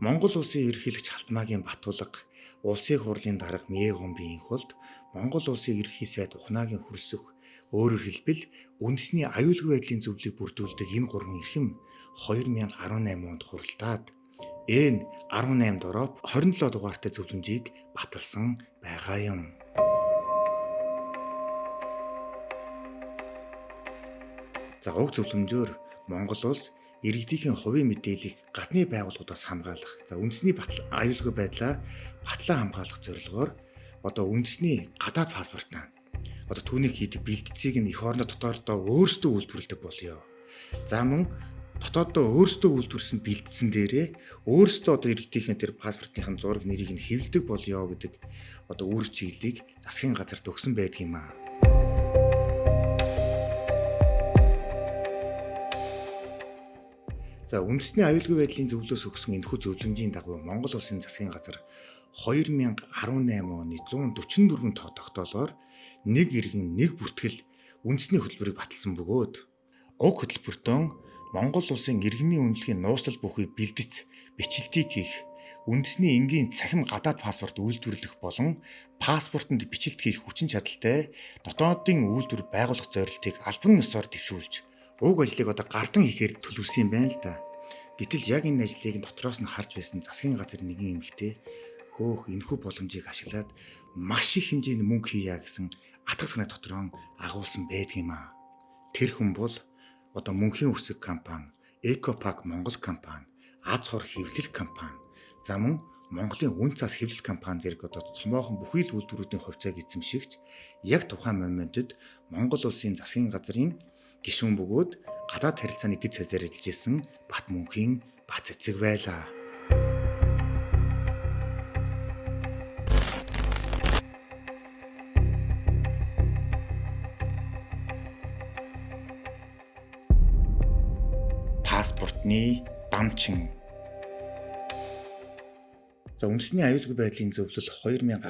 Монгол улсын ерөнхийлөгч Халтмаагийн Батулга улсын хурлын дарга Мегомбийн хувьд Монгол улсын ерөнхий сайд Ухнаагийн хөрсөх өөрөөр хэлбэл үндэсний аюулгүй байдлын зөвлөлийг бүрдүүлдэг энэ гурван эрхэм 2018 онд хуралдаад N18 дороо 27 дугаартай зөвлөмжийг баталсан байгаа юм. За уг зөвлөмжөөр Монгол улс иргэдийн хувийн мэдээллийг гадны байгууллагуудаас хамгаалах, үндэсний аюулгүй байдлаа батлан хамгаалах зорилгоор үндэсний гадаад паспортаа түүнийг хийдэг бэлтцийг нь эх орны дотооддоо өөрсдөө үйлдвэрлэдэг болёо. За мөн дотооддоо өөрсдөө үйлдвэрсэн бэлтцэн дээрээ өөрсдөө иргэдийн тэр паспортын зураг нэрийг нь хэвлэдэг болёо гэдэг үр чиглэлийг засгийн газарт өгсөн байдаг юм аа. За үндэсний аюулгүй байдлын зөвлөлөөс өгсөн энэхүү зөвлөмжийн дагуу Монгол улсын засгийн газар 2018 оны 144 тоо тогтоолоор нэг иргэн нэг бүртгэл үндэсний хөтөлбөрийг баталсан бөгөөд уг хөтөлбөртөө Монгол улсын иргэний үнэлгээний нууцлал бүхий бэлдэц бичлэлтийг хийх, үндэсний энгийн цахим гадаад паспорт үйлдвэрлэх болон паспортод бичлэлт хийх хүчин чадалтай дотоодын үйлдвэр байгуулах зорилтыг албан ёсоор дэвшүүлж уг ажлыг гардан хийхээр төлөвлөсөн юм байна л да. Гэтэл яг энэ ажлыг дотроос нь харж байсан засгийн газрын нэгэн эмэгтэй энэхүү боломжийг ашиглаад маш их хэмжээний мөнгө хийя гэсэн атгах санаа дотроо агуулсан байдаг юм аа. Тэр хүн бол мөнхийн үсэг компани, Экопак Монгол компани, Аз хор хэвлэл компани, за мөн Монголын үн цас хэвлэл компани зэрэг томоохон бүхий л үйлдвэрүүдийн хувьцааг эзэмшигч яг тухайн моментод Монгол улсын засгийн газрын гишүүн бөгөөд гадаад харилцааны дэд цазаар ажиллаж исэн Бат мөнхийн бат цэцэг байлаа. Паспортны дамчин. За үндэсний аюулгүй байдлын зөвлөл 2018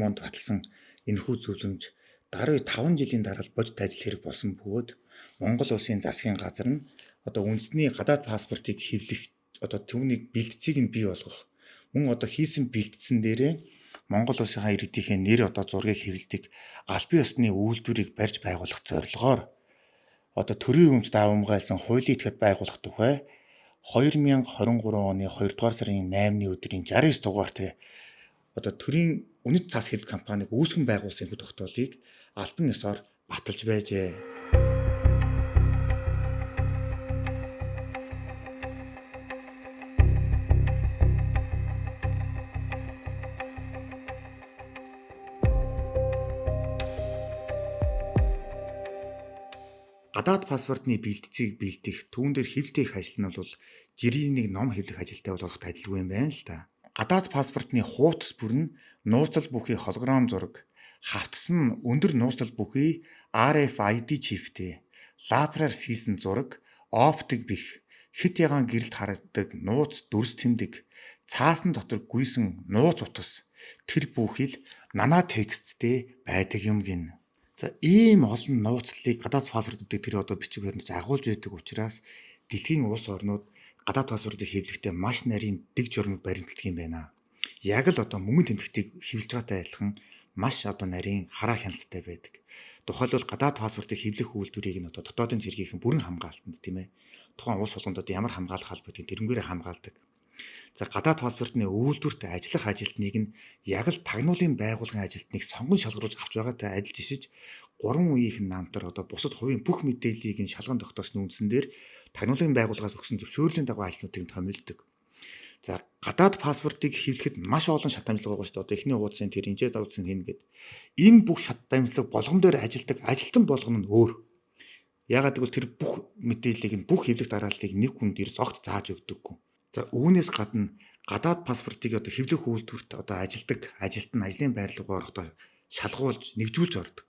онд баталсан энэхүү зөвлөмж даруй 5 жилийн дараа бодит ажил хэрэг болсон бөгөөд Монгол улсын засгийн газар нь үндэсний гадаад паспортыг хэвлэх түүнийг бэлтцийг нь бий болгох мөн хийсэн бэлтцэн дээрээ Монгол улсын иргэдийн нэр зургийг хэвлэдэг албан ёсны үйлдвэрийг барьж байгуулах зорилгоор төрийн өмчт авамгайлсан хуулийн этгээд байгуулах тухай 2023 оны 2 дугаар сарын 8-ны өдрийн 69 дугаартай төрийн үнэт цас хэвлэл компанийг үүсгэн байгуулсан энэ тогтоолыг албан ёсоор баталж байжээ. Гадаад паспортны бэлтцийг бэлдэх, түүн дээр хэвлэх ажил нь бол жирийн нэг ном хэвлэх ажилтай болох адилгүй юм байна л да. Гадаад паспортны хуудас бүр нь нууцлал бүхий холограм зураг, хавтас нь өндөр нууцлал бүхий RFID чиптэй, лазераар хийсэн зураг, оптик бих, хит ягаан гэрэлд харагддаг нууц дүрс тэмдэг, цаасан дотор гүйсэн нууц утас, тэр бүхий л нанаа тексттэй байдаг юм гин. За ийм олон нууцлалыг гадаад паспортод тэр бичиг баримтж агуулж байдаг учраас дэлхийн улс орнууд гадаад паспортыг хэвлэхдээ маш нарийн дэг журмыг баримталдаг юм байна. Яг л мөнгөний тэмдэгтийг хэвлэж байгаатай адилхан маш нарийн хараа хяналттай байдаг. Тухайлбал гадаад паспортыг хэвлэх үйлдвэрийг нь дотоодын цэргийнхэн бүрэн хамгаалтанд тийм ээ. Тухайн улс болгондод ямар хамгаалах албатай тэрнгээрээ хамгаалдаг. За гадаад паспортны үйлдвэрт ажиллах ажилтныг нь яг л тагнуулын байгууллагын ажилтныг сонгон шалгаруулж авч байгаатай адилж ишиж 3 үеийнхэн наамтар бусад хувийн бүх мэдээллийг нь шалган тогтоосны үндсэн дээр тагнуулын байгууллагаас өгсөн зөвшөөрлийн дагуу ажлуудыг томилдог. За гадаад паспортыг хэвлэхэд маш олон шат дамжлага байгаа шүү дээ. Эхний хуудсын тэр инжээ давцсан хин гэд. Энэ бүх шат дамжлага болгон дээр ажилдаг ажилтан болгоно нь өөр. Ягаад гэвэл тэр бүх мэдээллийг нь бүх хэвлэх дараалтыг нэг хүнд ерөөс огт зааж өгдөггүй. За үүнээс гадна гадаад паспортыг хэвлэх үйлдвэрт ажилдаг ажилтан ажлын байрлалаар шалгуулж нэгжүүлж ордог.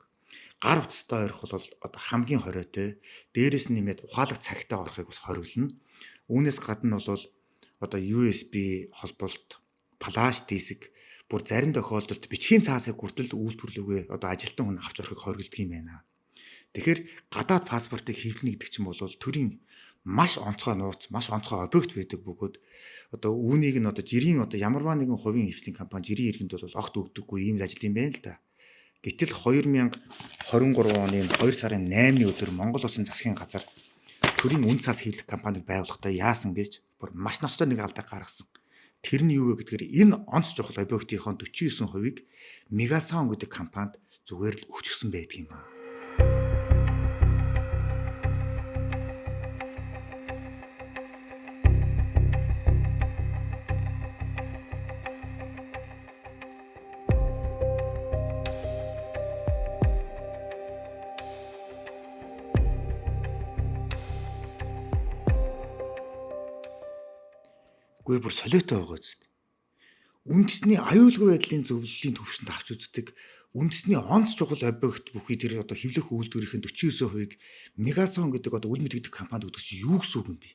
Гар утастай орох бол хамгийн хориотой. Дээрээс нь нэмээд ухаалаг цагтаа орохыг бас хориглоно. Үүнээс гадна бол USB холболт, флаш диск бүр зарим тохиолдолд бичгийн цаасыг хүртэл үйлдвэрлэгээ ажилтан хүн авч орохыг хориглодог юм байна. Тэгэхээр гадаад паспортыг хэвлэнэ гэдэг чинь бол төрийн маш онцгой нууц, маш онцгой объект байдаг бөгөөд одоо үүнийг нь одоо жирийн одоо ямарваа нэгэн хувийн хвшлийн компани жирийн иргэнд бол огт өгдөггүй ийм ажил юм байна л да. Гэтэл 2023 оны 2 сарын 8-ны өдөр Монгол Улсын засгийн газар төрийн үн цаас хэвлэх компаниг байгуулахдаа яасан гэж бүр маш ностой нэг алдааг гаргасан. Тэр нь юу вэ гэдгээр энэ онц чухал объектынхон 49%-ийг Мегасон гэдэг компанид зүгээр л өгчихсөн байдаг юм аа. Үгүй бүр солиотой байгаа зү. Үндэсний аюулгүй байдлын зөвлөлийн төвшөнд авч үздэг үндэсний онц чухал объект бүхий тэр одоо хэвлэх үйлдвэрийн 49%-ийг Мегасон гэдэг одоо үл мэдэгдэх компанид өгдөг чи юу гэсэн үг юм бэ?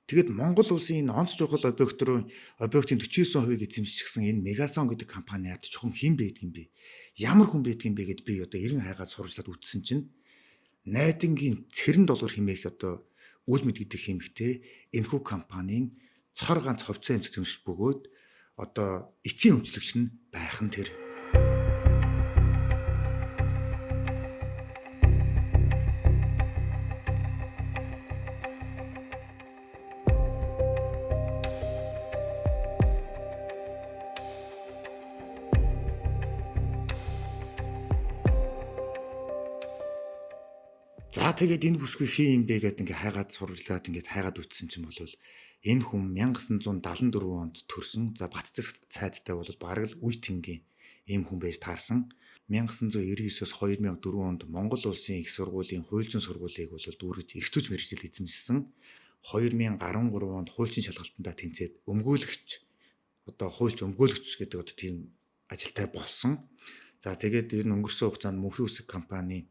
Тэгэд Монгол улсын энэ онц чухал объектын 49%-ийг эзэмшчихсэн энэ Мегасон гэдэг компани яд чухам хэн байдаг юм бэ? Ямар хүн байдаг юм бэ гэд би одоо эрен хайгаад сурвалжлаад үзсэн чинь найдангийн цэрэн долгор хэмээх одоо үл мэдэгдэх эмэгтэй энэхүү компанийн цохор ганц хувьцаа эмзэг зэмш бөгөөд одоо эцсийн өмчлөгч нь байх нь тэр. За тэгээд энэ бүсгүй хин юм бэ гэдэг ингээ хайгаад сурвалжлаад ингээ хайгаад үтсэн чинь бол энэ хүн 1974 онд төрсөн. За Батцэг цайдтай бол бараг л үе тэнгийн ийм хүн байж таарсан. 1999-с 2004 онд Монгол Улсын их сургуулийн хууль зүйн сургуулийг бол дүүргэж эрхтүүч мэргэжил эзэмшсэн. 2013 онд хуульчин шалгалтандаа тэнцээд өмгөөлөгч одоо хуульч өмгөөлөгч гэдэг одоо тийм ажилтай болсон. За тэгээд энэ өнгөрсөн хугацаанд мөнхийн үсэг компани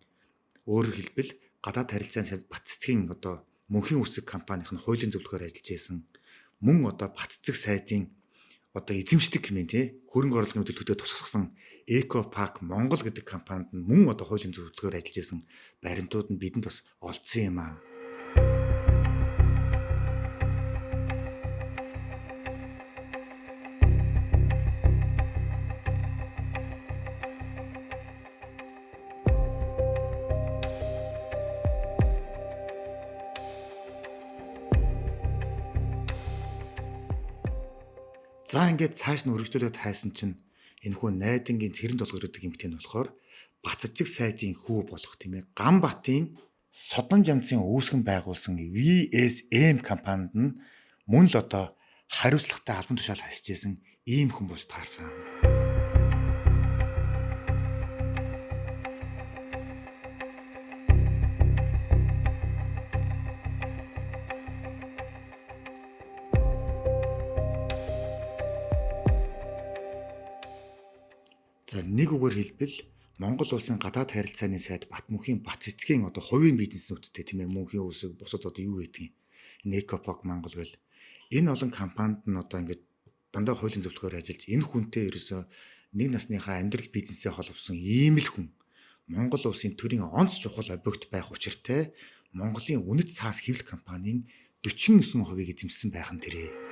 өөрөөр хэлбэл гадаад харилцааны сайд Батцгийн одоо мөнхийн үсэг компанийн хуулийн зөвлөхөөр ажиллаж байсан. Мөн одоо Батцэг сайдын одоо эзэмшдэг хэмээн тий хөрөнгө оруулалтын төлөвлөлтөд тусгасан Экопак Монгол гэдэг компанид мөн одоо хуулийн зөвлөхөөр ажиллаж байсан баримтууд нь бидэнд бас олдсон юм аа. За ингээд цааш нь өргөжлүүлээд хайсан чинь энэхүү найдангийн цэрэн долгор гэдэг эмэгтэй нь болохоор Батцэг сайдын хүү болох тийм ээ Ганбатын содон жамцын үүсгэн байгуулсан VSM компанид нь мөн л одоо хариуцлагатай албан тушаал хасж исэн ийм хүмүүс таарсан. За нэг үгээр хэлбэл Монгол улсын гадаад харилцааны сайд Батмөнхийн Батцэцгийн одоо хувийн бизнеснүүдтэй тийм ээ мөнхийн үсэг бусад одоо юу гэдгийг Экопак Монгол гэл энэ олон компанид нь одоо ингээд дандаа хуулийн зөвлөхөөр ажиллаж энэ хүнтэй ерөөсөө нэг насныхаа амьдрал бизнесээ холбосон ийм л хүн Монгол улсын төрийн онц чухал объект байх учиртай Монголын үнэт цаас хэвлэх компанийн 49%-ийг эзэмшсэн байх нь тэрэ.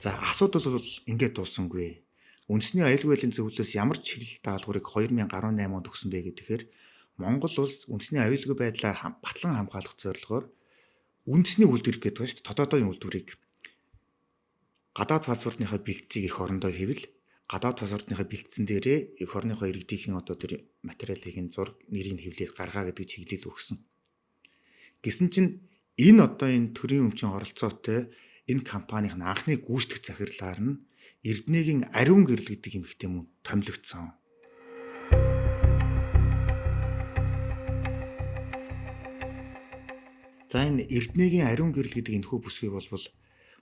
За асуудал бол ингээд дуусангүй. Үндэсний аюулгүй байдлын зөвлөлөөс ямар чиглэл даалгаврыг 2018 онд өгсөн бэ гэхээр Монгол улс үндэсний аюулгүй байдлаа батлан хамгаалах зорилгоор үндэсний үйлдвэр гэдэг нь шүү дээ. Тодорхой үйлдвэрийг гадаад паспортныхаа бэлтцийг эх орондоо хэвэл гадаад паспортныхаа бэлтцэн дээрээ эх орныхоо иргэдийн одоо тэр материалыг нь зураг нэрийг хэвлээд гаргаа гэдэг чиглэл өгсөн. Гэсэн чинь энэ одоо энэ төрийн өмчийн оролцоотой энэ компанийн анхны гүйцэтгэх захирлаар нь Эрдэнэгийн Ариун гэрэл гэдэг эмэгтэй мөн томилогдсон. За энэ Эрдэнэгийн Ариун гэрэл гэдэг энэхүү бүсгүй болвол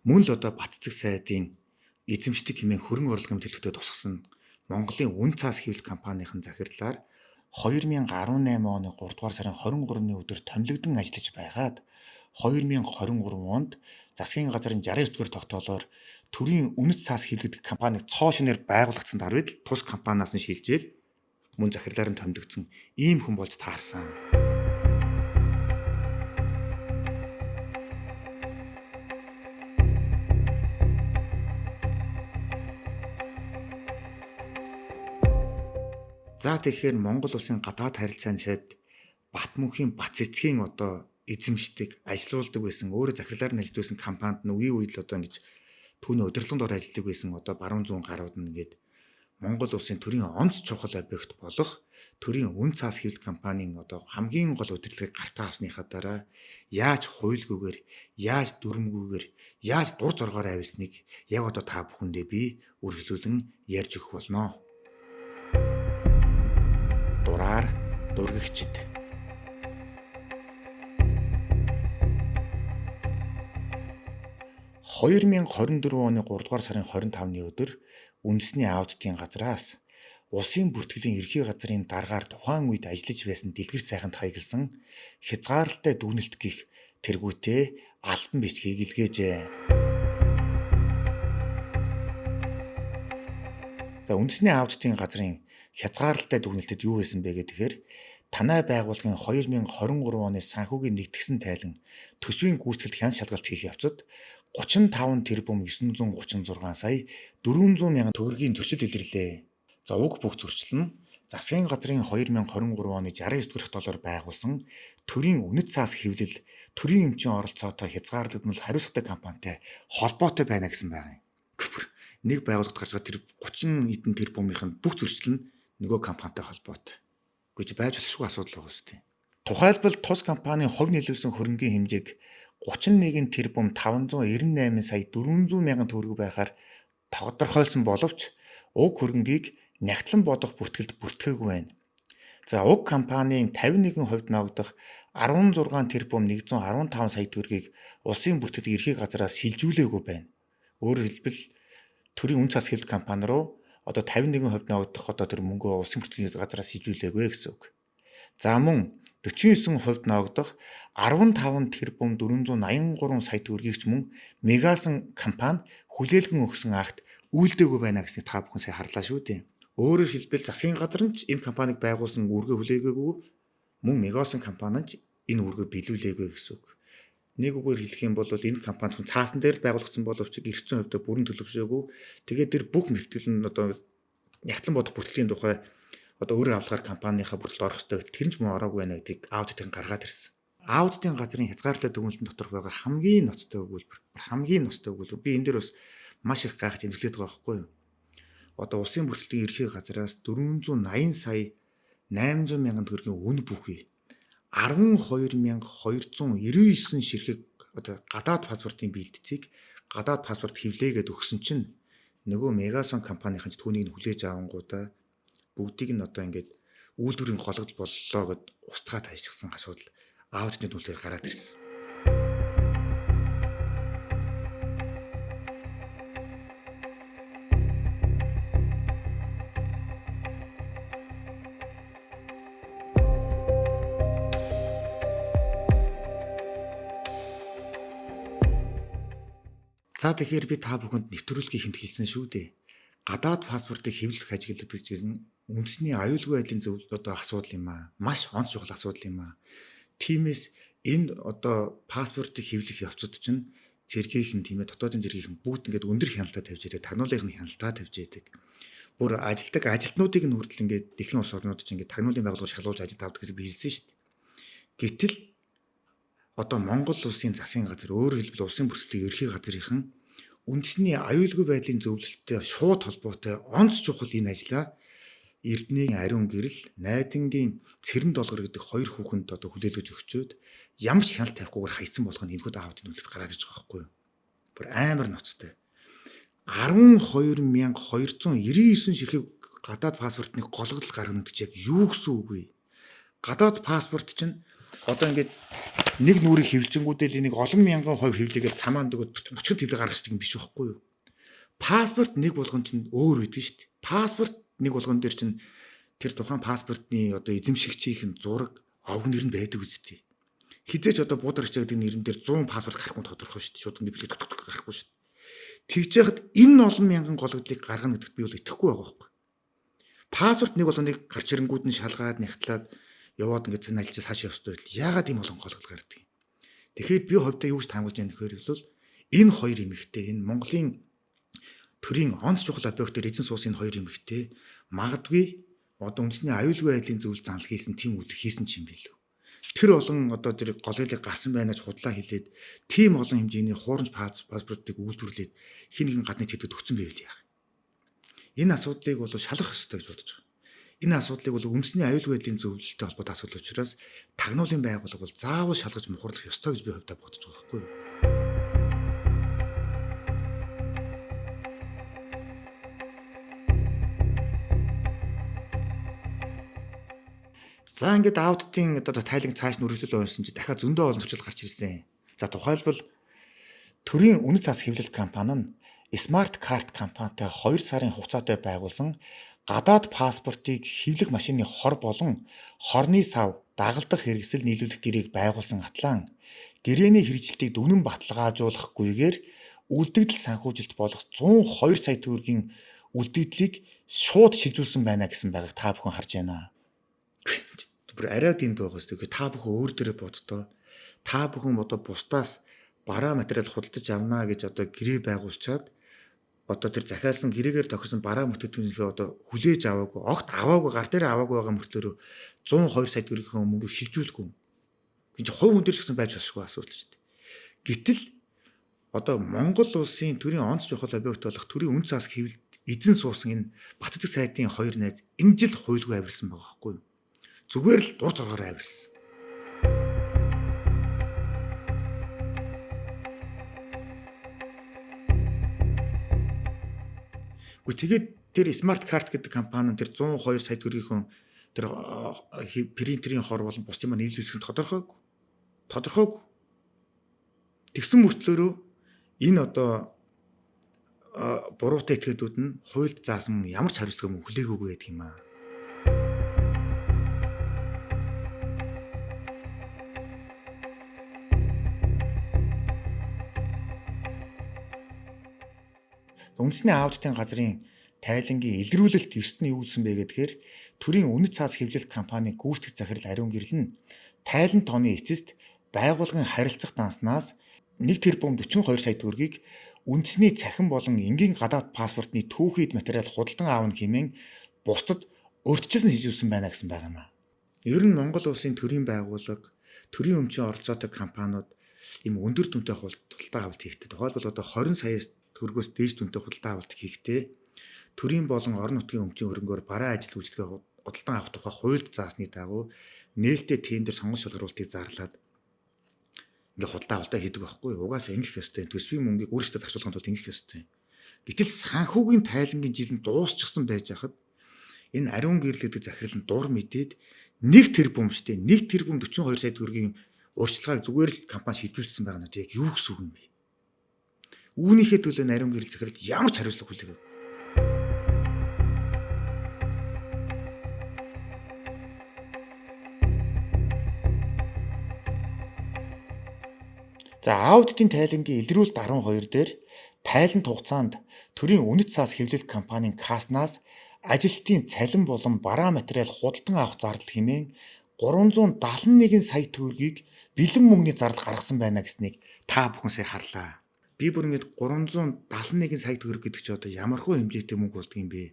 мөн л одоо Батцэг сайдын эзэмшдэг хэмээн хөрөнгө оруулалтын төлөвлөлтөд тусгасан Монголын үн цаас хэвлэх компанийн захирлаар 2018 оны 3 дугаар сарын 23-ны өдөр томилогдсон ажиллаж байгаад 2023 онд засгийн газрын 69-р тогтоолоор төрийн үнэт цаас хэвлэгдэх компаниг цоо шинээр байгуулагдсан даруйд тус компаниас нь шилжээл мөн захирлаар нь томдогдсон ийм хүн болж таарсан. За тэгэхээр Монгол улсын гадаад харилцааны сайд Батмөнхийн Бац-эцгийн эзэмшдэг, ажилуулдаг байсан, өөрөө захирлаар нь ажиллаж байсан компанид нь үе үед л ингэж түүний удирдлагын дор ажилладаг байсан баруун зүүн гарууд нь ингээд Монгол улсын төрийн онц чухал объект болох төрийн үн цаас хэвлэл компанийн хамгийн гол удирдлагыг гартаа авсныхаа дараа яаж хуйлгүйгээр, яаж дүрмгүйгээр, яаж дур зоргоор авилсныг яг та бүхэндээ би үргэлжлүүлэн ярьж өгөх болно. Дураар дургигчид. (2024 оны 3 дугаар сарын 25-ны өдөр үндэсний аудитын газраас улсын бүртгэлийн ерхий газрын даргаар тухайн үед ажиллаж байсан дэлгэр сайханд хаягдсан хязгаарлалтай дүгнэлт гэх тэргүүтээ альбан бичгийг илгээжээ. За үндэсний аудитын газрын хязгаарлалтай дүгнэлтэд юу байсан бэ гэхээр танай байгууллагын 2023 оны санхүүгийн нэгтгэсэн тайлан төсвийн гүйцэтгэлд хяналт шалгалт хийх явцад 35 тэрбум 936 сая 400 мянган төгрөгийн зөрчил илэрлээ. За уг бүх зөрчил нь засгийн газрын 2023 оны 69 дахь доллар байгуулсан төрийн үнэт цаас хэвлэл, төрийн эмчийн оролцоотой хязгаарлагдмал хариуцлагатай компанитай холбоотой байна гэсэн байна. Нэг байгууллагад гарч байгаа тэр 30 хэдэн тэрбумын бүх зөрчил нь нөгөө компанитай холбоотой. Гэж байж болохгүй асуудал байгаа үстэй. Тухайлбал тус компанийн хувь нийлүүлсэн хөрөнгийн хэмжээг 31 тэрбум 598 сая 400 мянган төгрөг байхаар тодорхойлсон боловч уг хөрөнгийг нягтлан бодох бүртгэлд бүртгэгээгүй байна. За уг компанийн 51% ногдох 16 тэрбум 115 сая төгрөгийг улсын бүртгэдэг ерхий газраас шилжүүлээгүй байна. Өөрөөр хэлбэл төрийн үн цас хэвлэл компани руу 51% ногдох тэр мөнгөө улсын бүртгэдэг газраас шилжүүлээгүй гэсэн үг. За мөн 49% ногдох 15 тэрбум 483 сая төгрөгийг ч мөн Мегасан компани хүлээлгэн өгсөн акт үйлдээгүй байна гэснийг та бүхэн сайн харлаа шүү дээ. Өөрөөр хэлбэл засгийн газар нь энэ компанийг байгуулсан үүргээ хүлээгээгүй, мөн Мегасан компани нь энэ үүргээ биелүүлээгүй гэсэн үг. Нэг үгээр хэлэх юм бол энэ компани хүн цаасан дээр байгуулагдсан боловч эргэцэн хувьд бүрэн төлөвшөөгүй. Тэгээд тэр бүх мөртгөл нь нягтлан бодох бүртгэлийн тухай өөрөө авлагаар компанийхаа бүртгэлд орох хэрэгтэй байтал тэр нь ч мөн ороогүй байна гэдгийг аудитын гаргаад ирсэн. Аудитын газрын хязгаарлалтай дүгнэлтэн доторх байгаа хамгийн ноцтой өгүүлбэр. Би энэ дээр бас маш их гайхаж эмзэглээд байгаа байхгүй юу? Улсын бүртгэлийн ерхий газраас 480 сая 800 мянган төгрөгийн үн бүхий 12,299 ширхэг гадаад паспортын бэлтцийг гадаад паспорт хэвлээгээд өгсөн чинь нөгөө Мегасон компанийн түүнийг хүлээж авангуудаа бүгдийг нь ингээд үйлдвэрийн гологдол боллоо гэд устгаад хайчихсан асуудал аудитын төлөөр гараад ирсэн. За тэгэхээр би та бүхэнд нэвтрүүлгийн хинт хэлсэн шүү дээ. Гадаад паспортыг хэвлэх ажиглалт гэж нь үндэсний аюулгүй байдлын асуудал юм аа. Маш онц чухал асуудал юм аа. Тиймээс энэ паспортыг хэвлэх явцад чинь цэргийнхэн дотоодын цэргийнхэн бүгд ингээд өндөр хяналтаа тавьж байдаг, тагнуулынхны хяналтаа тавьж байдаг. Бүр ажилтдаг ажилтнуудыг нь хүртэл ингээд дэлхийн улс орнууд чинь ингээд тагнуулын байгууллага шалгуулж ажилд авдаг гэж би хэлсэн шүү дээ. Гэтэл Монгол улсын засгийн газар өөрөөр хэлбэл улсын бүртгэлийн ерхий газрынхан үндэсний аюулгүй байдлын зөвлөлтөд шууд холбоотой онц чухал энэ ажлаа Эрдэнийн ариун гэрэл Найдангийн Цэрэн долгор гэдэг хоёр хүүхэнд хүлээлгэж өгчөөд ямар ч хяналт тавихгүйгээр хайцсан болох нь энэхүү аудитын үлдээс гараад ирж байгаа байхгүй юу? Бүр амар ноцтой. 12,299 ширхэг гадаад паспортны голгодол гаргана гэж яг юу гэсэн үг вэ? Гадаад паспорт чинь ингээд нэг нүрийг хэвлжингүүдэл энийг олон мянган хувь хэвлэгээд тамаанд өгöd өчгөн хэвлэг гаргах гэдэг юм биш байхгүй юу? Паспорт нэг болгон чинь өөр үйдэг шүү дээ. Паспорт нэг болгон дээр чинь тэр тухайн паспортны эзэмшигчийн зураг, овг нэр нь байдаг үстэй. Хизээч буудар хичээ гэдэг нэрэн дээр 100 паспорт гарахгүй тодорхой шүү дээ. Шууд ингээд билет гарахгүй шүү дээ. Тэгж яхад энэ олон мянган голгодлыг гаргана гэдэгт би бол итгэхгүй байгаа байхгүй. Паспорт нэг болгоныг гарч ирэнгүүд нь шалгаад нягтлаад яваад ингээд цанаалчаас хаашаа явах ёстой байтал яагаад ийм болгон голгол гардаг юм. Тэгэхээр би хувьдаа юу гэж таамаглаж байна гэхээр бол энэ хоёр эмэгтэй энэ Монголын төрийн онц чухал объектээр эзэн суусан энэ хоёр эмэгтэй магадгүй одоо үндэсний аюулгүй байдлын зөвлөлд занал хийсэн тийм үйлдэл хийсэн ч юм билүү. Тэр олон одоо тэр голоолыг гарсан байна гэж худлаа хэлээд тийм олон хэмжээний хуурамч паспортыг үйлдвэрлээд хин нэгэн гадны тэтгэд өгсөн байвал яах. Энэ асуудлыг бол шалгах ёстой гэж бодож байгаа. Энэ асуудлыг бол үндэсний аюулгүй байдлын зөвлөлттэй холбоотой асуудал учраас тагнуулын байгууллага бол заавал шалгаж мухарлах ёстой гэж би хувьдаа бодож байгаа байхгүй юу. За ингээд аудитын одоо тайланг цааш нь үргэлжлэл өрнөсөн чи дахиад зөндөө олон зөрчил гарч ирсэн. За тухайлбал төрийн үнэт цас хэвлэл компани нь Smart Card компанитай 2 сарын хугацаатай байгуулсан гадаад паспортыг хэвлэх машины хор болон хорны сав дагалдах хэрэгсэл нийлүүлэх гэрээг байгуулсан атлан гэрээний хэрэгжилтийг дүнэн баталгаажуулахгүйгээр үлдэгдэл санхүүжилт болох 102 сая төгрөгийн үлдэгдлийг шууд шилжүүлсэн байна гэсэн байгааг та бүхэн харж байна. Бүр арай дэнд байгаа шүү. Тэгэхээр та бүхэн өөр дөрөө боддоо. Та бүхэн одоо бусдаас бараа материал худалдаж авнаа гэж одоо гэрээ байгуулчаад одоо тэр захиалсан гэрээгээр тохирсон бараа мөртөдүүдийнхээ одоо хүлээж аваагүй, огт аваагүй, гар дээр аваагүй байгаа мөртөөр 102 сая төгрөгийн мөнгө шилжүүлэхгүй. Гин чи хувь хүн дээр ч гэсэн байж болохгүй асуудал шүү дээ. Гэтэл одоо Монгол улсын төрийн онц чухал объект болох төрийн үн цаас хэвлэлд эзэн суусан энэ Бат цэг сайдын хоёр найз энэ жил хуйлгүй авирсан байгаа байхгүй юу? Зүгээр л дур зоргоор авирсан. Тэгээд тэр Smart Card гэдэг компани тэр 102 сая төгрөгийн тэр принтерийн хор болон бус юм нийлүүлсэн тодорхойг. Тэгсэн мөртлөөрөө энэ одоо буруутай этгээдүүд нь хуульд заасан ямар ч хариуцлага мөн хүлээгөөгүй байдаг юм аа. Үндэсний аудитын газрын тайлангийн илрүүлэлт ёсод нь юу гэсэн бэ гэхээр төрийн үнэт цаас хэвлэл компани гүйцэтгэх захирал ариун гэрэл нь тайлан тооны эцэст байгууллагын харилцах данснаас 1 тэрбум 42 сая төгрөгийг үндэсний цахим болон энгийн гадаад паспортны түүхийд материал худалдан аавна хэмээн бусдад урьдчилсан шийдвэрсэн байна гэсэн байгаа юм аа. Ер нь Монгол улсын төрийн байгууллага, төрийн өмчийн оролцоотой компаниуд ийм өндөр дүнтэй худалдаа авалт хийхдээ тухайлбал одоо 20 саяас төгрөгөөс дээш дүнтэй худалдаа авалт хийхдээ төрийн болон орон нутгийн өмчийн хөрөнгөөр бараа ажил үйлчлэгээ худалдан авах тухай хуульд заасны дагуу нээлттэй тендер сонгон шалгаруултыг зарлаад ингээ худалдаа авалтаа хийдэг байхгүй юу? Угаасаа ингэх ёстой. Төсвийн мөнгийг өөрсдөө зарцуулахын тулд ингэх ёстой. Гэтэл санхүүгийн тайлангийн жил нь дуусчихсан байж хахад энэ ариун гэрэл гэдэг захирал нь дур мэдээд 1 тэрбум штэ 1 тэрбум 42 сая төгрөгийн урьдчилгааг зүгээр л компани шийдвэрлсэн байгаа нь яг юу гэсэн үг юм бэ? Үүнийхээ төлөө ариун гэрэл захирал ямар ч хариуцлага хүлээгээгүй. За аудитын тайлангийн илрүүлэлт 12 дээр тайлант хугацаанд төрийн үнэт цаас хэвлэл компанийн каснаас ажилчдын цалин болон бараа материал худалдан авах зардал хэмээн 371 сая төгрөгийг бэлэн мөнгөний зардал гаргасан байна гэснийг та бүхэн сая харлаа. Би бүр ингэж 371 сая төгрөг гэдэг чи одоо ямархуу хэмжээтэй мөнгө болдго юм бэ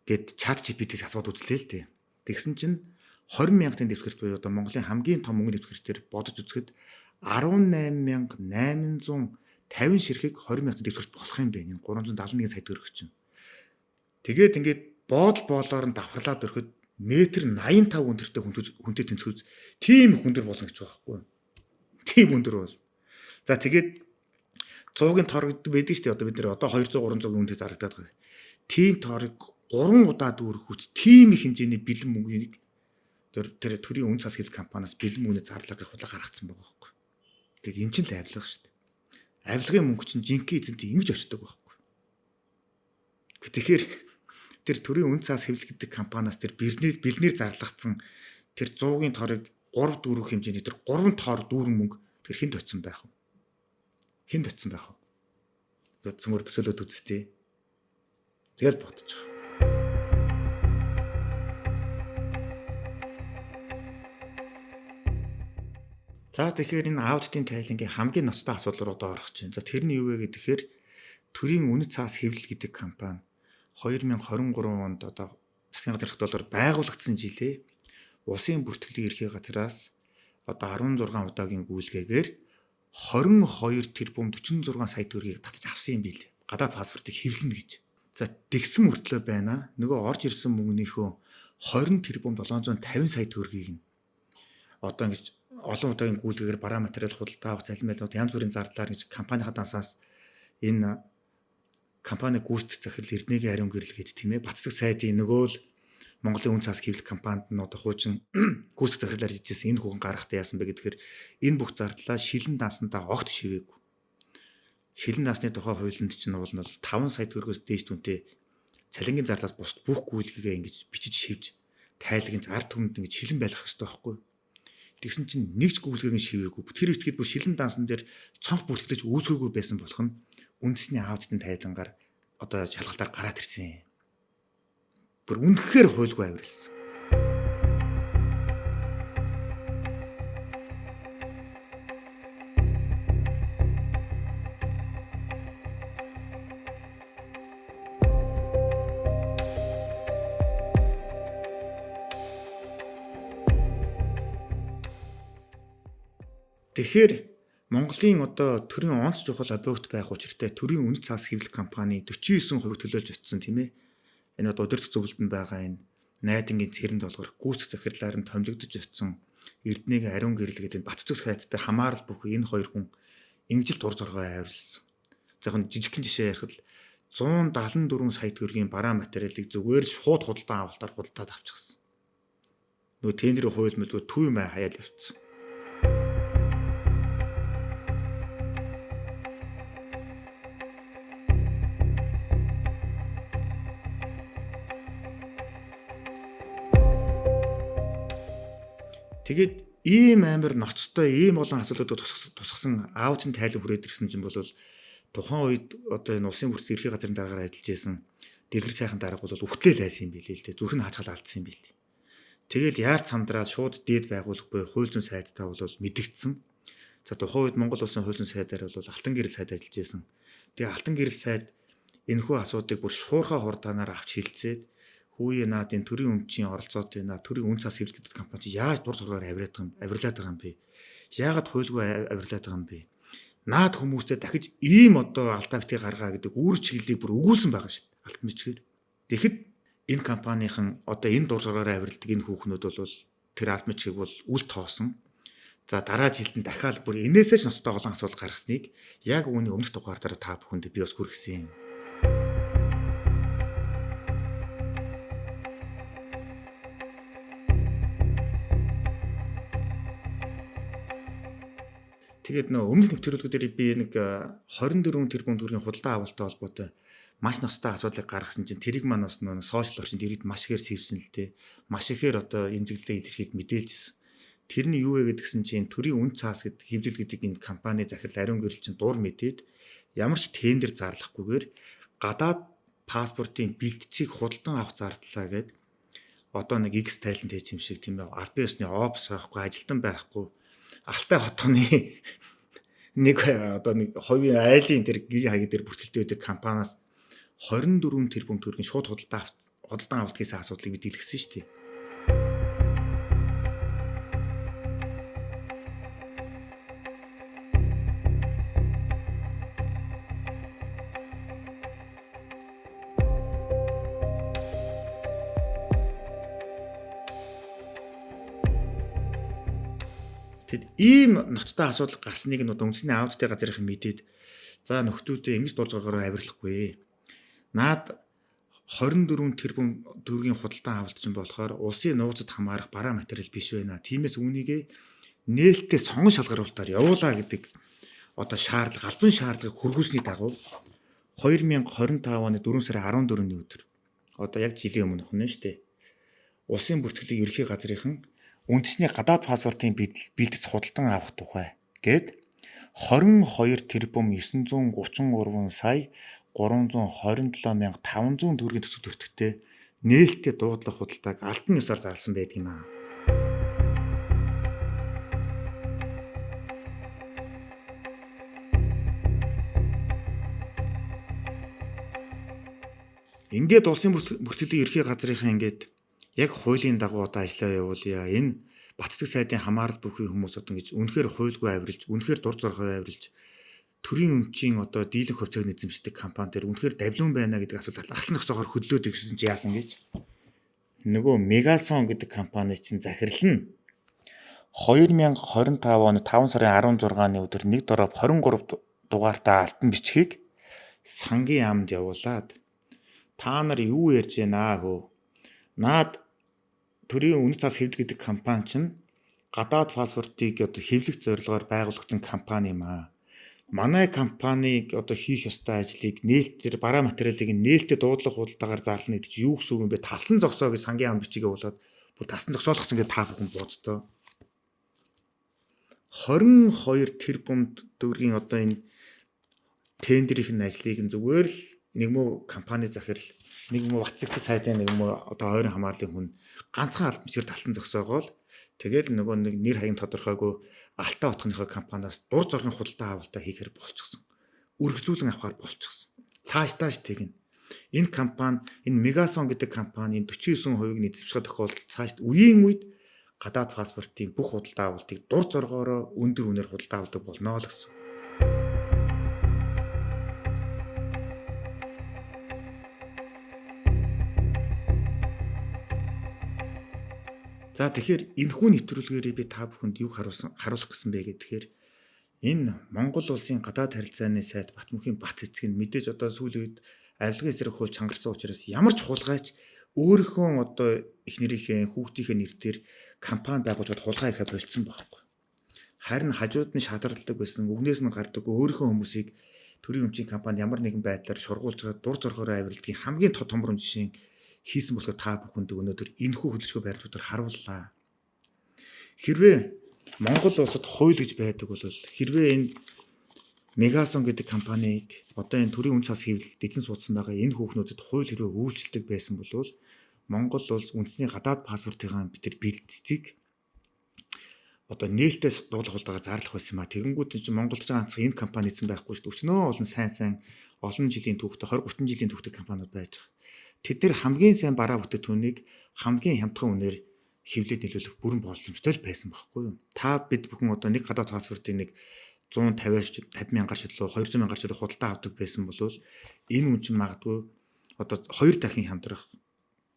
гэд чат GPT-ээс асууд үзлээ л дээ. Тэгсэн чинь 20 мянган дэвсгэрт буюу одоо Монголын хамгийн том мөнгөний дэвсгэртээр бодож үзэхэд 18,850 ширхэг 20 мянган дэвсгэрт болох юм бэ. Энэ 371 сая төгрөг чинь. Тэгээд ингээд боолоор нь давхарлаад өрхөд метр 85 өндөртэй хүнтэй тэнцвүүз тийм хүндэр болно гэж байгаа байхгүй. Тийм өндөр бол. За тэгээд 100-ын торог байдаг шүү дээ. Одоо бид нэр одоо 200 300 үнэтэй зарагдаад байгаа. Тийм торог 3 удаа дүүрэх үс тийм их хэмжээний бэлэн мөнгөнийг тэр төрийн үн цас хэвлэл компаниас бэлэн мөнгөний зарлага хулаа гаргацсан байгаа байхгүй. Тэгээд эн чинь л авилга шүү дээ. Авилгын мөнгө чинь жинхэнэ эзэнтэй ингэж очдог байхгүй. Тэгэхээр тэр төрийн үн цаас хэвлэл гэдэг компаниас тэр бэлнээр зарлагдсан тэр 100-ын торыг 3 дүүрэх хэмжээний тэр 3 тоор дүүрэн мөнгө тэр хэнд очсон байх вэ? Хэнд очсон байх вэ? Тэгээд цөмөр төсөөлөд үзтээ. Тэгэл бодож байгаа. За тэгэхээр энэ аудитын тайлангийн хамгийн ноцтой асуудал руу одоо орох чинь. За тэр нь юу вэ гэхээр төрийн үнэт цаас хэвлэл гэдэг компани 2023 онд одоо засгийн газрын доллар байгуулагдсан жилээ Улсын бүртгэлийн эрхээ газраас одоо 16 удаагийн гүйлгээгээр 22 тэрбум 46 сая төгрөгийг татаж авсан юм билээ. Гадаад паспортыг хэвлэнэ гэж. За тэгсэн мөртлөө байна. Нөгөө орж ирсэн мөнгөнийхөө 20 тэрбум 750 сая төгрөгийг нь одоо ингэж олон удаагийн гүйлгээгээр бараа материал худалдаа авах залмайлууд янз бүрийн зардлаар гэж компанийн дансаас энэ компани гүйцэтгэх захирал Эрдэнэгийн ариун гэрэл гэдэг тийм ээ Бацдаг сайдын нөгөө л Монголын үн цаас хэвлэх компанид нь одоо хуучин гүйцэтгэх захирлаар хийжсэн энэ хүүхэн гаргахтаа яасан бэ гэхээр энэ бүх зардлаа шилэн дансантаа огт шивээгүй. Шилэн дансны тухай хуулинд чинь уул нь 5 сая төгрөгөөс дээш түнтэй цалингийн зарлаас бусд бүх гүйлгээгээ ингэж бичиж шивж тайлагын ард түмэнд ингэж шилэн байлгах хэрэгтэй байхгүй. Тэгсэн чинь нэг ч гүйлгээг нь шивээгүй. Тэр ихтгэд бүр шилэн дансан дээр цонх бүртгэлж үүсгөөгүй байсан болох нь үндэсний аудитын тайлангаар одоо шалгалтаар гараад ирсэн. Бүр үнэхээр хуйлгүй авирсан. Тэгэхээр Монголын одоо төрийн онц чухал объект байх учиртай төрийн үнэт цаас хэвлэх компани 49% төлөөлж очсон тийм ээ. Энэ одоо удирдах зөвлөлтөнд байгаа энэ найдангийн цэрэн долгор гүйцэтгэх захирлаар нь томилогдож очсон Эрдэнэгийн ариун гэрэл гэдэг Бацдаг сайдтай хамаарал бүхий энэ хоёр хүн ингэж л дур зоргоо авирлсан. Зөвхөн жижигхэн жишээ ярихад 174 сая төгрөгийн бараа материалыг зүгээр шууд худалдан авалтаар худалдаад авчихсан. Нөгөө тендерийн хууль мэл зөв түү мэй хаяад явцсан. Тэгээд ийм амар ноцтой ийм олон асуудлуудад тусгасан аудитын тайлан хүрээд ирсэн чинь бол тухайн үед одоо энэ улсын бүртгэлийн эрхийн газрын дараагаар ажиллаж исэн дэлгэр сайхан дарга бол өвтлээ лайсан юм билээ л дээ. Зүрх нь хаачгаал алдсан юм билээ. Тэгэл яарч сандраад шууд дээд байгууллагагүй хууль зүйн сайдтай бол мэдэгдсэн. За тухайн үед Монгол улсын хууль зүйн сайдаар бол Алтан гэрэл сайд ажиллаж исэн. Тэгээ Алтан гэрэл сайд энэхүү асуудыг бүр шуурхаа хурдаанаар авч хилцээд хүү наад энэ төрийн өмчийн оролцоотой наа төрийн үн цаас хэвлэл гэдэг компани яаж дур зоргоор авирлаад байгаа юм бэ? Яагаад хуйлгүй авирлаад байгаа юм бэ? Наад хүмүүстэй дахиж ийм одоо алдаа битгий гаргаа гэдэг үүрэг чиглэлийг бүр өгүүлсэн байгаа шүү дээ. Алтан бичгээр. Тэгэхэд энэ компанийн одоо энэ дур зоргоор авирладаг энэ хүүхнүүд бол тэр алтан бичгийг бол үл тоосон. За дараа жилд нь дахиад бүр энээсээ ч ноцтой олон асуудал гаргасныг яг үүний өмнөх дугаар дээр та бүхэнд би бас хүргэсэн юм. Тэгээд нөө өмнөх нэвтрүүлгүүдээр би нэг 24 тэрбум төгрөгийн худалдаа авалттай холбоотой маш ноцтой асуудлыг гаргасан чинь тэрийг маань бас нөө сошиал орчинд ирээд маш ихээр сэвсэн л дээ. Маш ихээр одоо эмзэглэлээ илэрхийлж мэдээлжсэн. Тэр нь юу вэ гэдгсэн чинь төрийн үн цаас гэдэг хэвлэл гэдэг энэ компани захирал ариун гэрэл чинь дур мэдээд ямар ч тендер зарлахгүйгээр гадаад паспортын бэлтцийг худалдан авах зардлаа гээд одоо нэг X тайланд хийж юм шиг тийм ээ. Аль биесны офс байхгүй, ажилтан байхгүй Алтай хотгоны нэг одоо нэг хувийн айлын тэр гэрийн хаяг дээр бүртгэлтэй байдаг компаниас 24 тэрбум төгрөгийн шууд худалдан авалт хийсэн асуудлыг бид илгэсэн шүү дээ. Тэгэд ийм ноцтой асуудал гарсныг нь одоо үндэсний аудитын газрынхан мэдээд за нөхдүүдээ ингэж дур зоргоор авирлахгүй. Наад 24 тэрбум төгрөгийн худалдан авалт чинь болохоор улсын нууцад хамаарах бараа материал биш байна. Тиймээс үүнийгээ нээлттэй сонгон шалгаруулалтаар явуулаа гэдэг одоо шаардлага, албан шаардлагыг хүргүүлсний дагуу 2025 оны 4 сарын 14-ний өдөр одоо яг жилийн өмнөх нь шүү дээ. Улсын бүртгэлийн ерхий газрынхан үндэсний гадаад паспортын бэлтгэц худалдан авах тухай гээд 22 тэрбум 933 сая 327,500 төгрөгийн төсөв төртөгтэй нээлттэй дуудлага худалдааг алтан ёсоор зарласан байдаг юм аа. Ингээд улсын бүртгэлийн ерхий газрынхаа ингээд яг хуулийн дагуу одоо ажиллаа явуулъя. Энэ Бат цэцэг сайдын хамаарал бүхий хүмүүс одоо ингэж үнэхээр хуульгүй авирилж, үнэхээр дур зоргоор авирилж төрийн өмчийн одоо дийлэнх хувьцааг эзэмшдэг компани дээр үнэхээр давлуун байна гэдэг асуулт алсан зогсоогоор хөдлөөд ирсэн чи яасан гэж. Нөгөө Мегасон гэдэг компани чинь захирал нь 2025 оны 5 сарын 16-ны өдөр нэг дороо 23 дугаартай алтан бичгийг сангийн амд явуулаад та нар юу ярьж байна хөө? Наад төрийн үнэт цаас хэвлэл гэдэг компани чинь гадаад паспортыг одоо хэвлэх зорилгоор байгуулагдсан компани юм аа. Манай компаниг одоо хийх ёстой ажлыг нээлтээр бараа материалыг нээлттэй дуудлага худалдаагаар зарлана гэдэг чинь юу гэсэн үг юм бэ? Таслан зогсоо гэж сангийн ам бичиг явуулаад бүр таслан зогсоолгосон гэж та бүхэн боддоо. 22 тэрбум төгрөгийн одоо энэ тендерийн ажлыг зүгээр л нэгмөө компани захирал, нэгмөө Бат цэцэг сайдын нэгмөө одоо ойрын хамаарлын хүн ганцхан албан бичгээр таслан зогсоогоол тэгэл нөгөө нэг нэр хаяг тодорхойгүй Алтаа утгийнхаа компаниас дур зоргийн худалдаа авалтаа хийхээр болчихсон. Үргэлжлүүлэн авахаар болчихсон. Цааш тэгнэ. Энэ компани, энэ Мегасон гэдэг компани 49% нь эзэмших тохиолдолд цааш үеийн үед гадаад паспортын бүх худалдаа авалтыг дур зоргоороо өндөр үнээр худалдаа авдаг болно л гэсэн. За тэгэхээр энэхүү нэвтрүүлгээрээ би та бүхэнд юу харуулах гэсэн бэ гэхээр энэ Монгол улсын гадаад харилцааны сайд Батмөнхийн Бат цэцэг нь мэдээж одоо сүүлийн үед авилгын эсрэг хууль чангарсан учраас ямар ч хулгайч өөрийнхөө одоо их нэрийнхээ хүүхдийнхээ нэрээр компани байгуулж хулгай ихэ болцсон байхгүй. Харин хажууд нь шадарладаг байсан өгнөөс нь гардаг өөрийнхөө хүмүүсийг төрийн өмчийн компани ямар нэгэн байдлаар шургуулж байгаа дур зоргоор авиралдгийн хамгийн том жишээ хийсэн болохоор та бүхэнд өнөөдөр энэхүү хөдөлгөөн байрлуулалтаар харууллаа. Хэрвээ Монгол улсад хууль гэж байдаг бол хэрвээ энэ Мегасон гэдэг компаниг одоо энэ төрийн үнэ цас хэвлэлд эзэн суудсан байгаа энэ хүүхнүүдэд хууль хэрвээ үйлчлдэг байсан бол Монгол улс үндэсний гадаад паспортын битэр бэлтцгийг одоо нээлттэй дуудлага хулдаагаар зарлах байсан юм а. Тэгэнгүүт чинь Монголд ганцхан энэ компани эзэн байхгүй шүү дээ. Өчнөө олон сайн олон жилийн түүхтэй 20 30 жилийн түүхтэй компаниуд байж байгаа. Тэд нар хамгийн сайн бараа бүтээтүүнийг хамгийн хямдхан үнээр хэвлээд нийлүүлэх бүрэн боломжтой л байсан байхгүй юу? Та бид бүхэн одоо нэг гадаад паспортын нэг 150 мянган шилүү 200 мянган шилүү худалдаа авдаг байсан бол энэ үн чинь магадгүй одоо 2 дахин хямдрах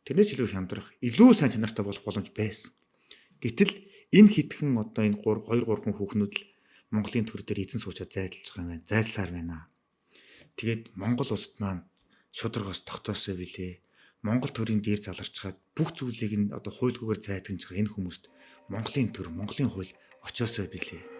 тэрнээс илүү хямдрах илүү сайн чанартай болох боломж байсан. Гэтэл энэ хитгэн одоо энэ 2 3 хүүхнүүд л Монголын төр дээр эзэн суучаад зайлж байгаа юм байна. Зайлсаар байна. Тэгээд Монгол улсад маань шударгаас тогтоосоо билээ. Монгол төрийн дээр заларчгаад бүх зүйлийг нь одоо хуульгүйгээр зайдгнж байгаа энэ хүмүүст Монголын төр, Монголын хууль очоосоо билээ.